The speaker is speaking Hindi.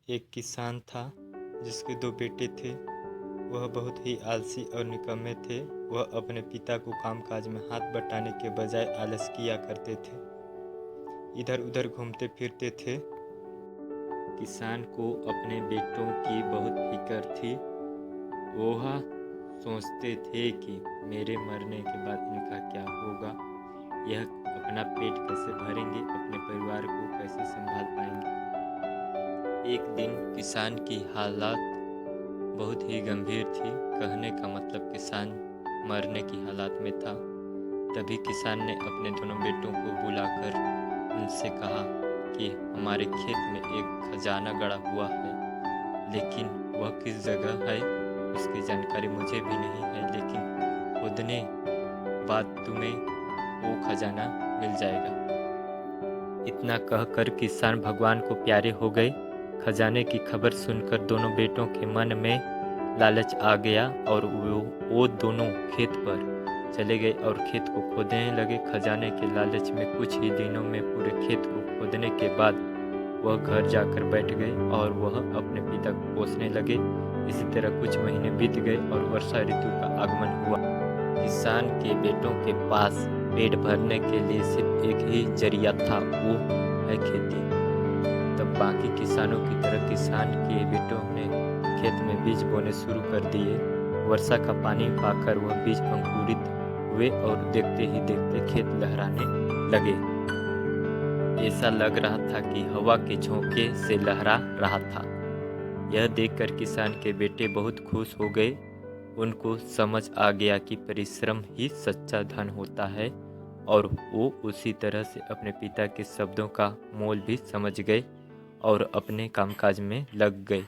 एक किसान था जिसके दो बेटे थे। वह बहुत ही आलसी और निकम्मे थे। वह अपने पिता को कामकाज में हाथ बटाने के बजाय आलस किया करते थे, इधर उधर घूमते फिरते थे। किसान को अपने बेटों की बहुत फिक्र थी। वह सोचते थे कि मेरे मरने के बाद इनका क्या होगा, यह अपना पेट कैसे भरेंगे, अपने परिवार को कैसे संभाल पाएंगे। एक दिन किसान की हालत बहुत ही गंभीर थी। कहने का मतलब किसान मरने की हालत में था। तभी किसान ने अपने दोनों बेटों को बुलाकर उनसे कहा कि हमारे खेत में एक खजाना गड़ा हुआ है, लेकिन वह किस जगह है उसकी जानकारी मुझे भी नहीं है, लेकिन खोदने बाद तुम्हें वो खजाना मिल जाएगा। इतना कहकर किसान भगवान को प्यारे हो गए। खजाने की खबर सुनकर दोनों बेटों के मन में लालच आ गया और वो दोनों खेत पर चले गए और खेत को खोदने लगे। खजाने के लालच में कुछ ही दिनों में पूरे खेत को खोदने के बाद वह घर जाकर बैठ गए और वह अपने पिता को कोसने लगे। इसी तरह कुछ महीने बीत गए और वर्षा ऋतु का आगमन हुआ। किसान के बेटों के पास पेट भरने के लिए सिर्फ एक ही जरिया था, वो है खेती। तब बाकी किसानों की तरह किसान के बेटों ने खेत में बीज बोने शुरू कर दिए। वर्षा का पानी पाकर वह बीज अंकुरित हुए और देखते ही देखते खेत लहराने लगे। ऐसा लग रहा था कि हवा के झोंके से लहरा रहा था। यह देखकर किसान के बेटे बहुत खुश हो गए। उनको समझ आ गया कि परिश्रम ही सच्चा धन होता है और वो उसी तरह से अपने पिता के शब्दों का मोल भी समझ गए और अपने कामकाज में लग गए।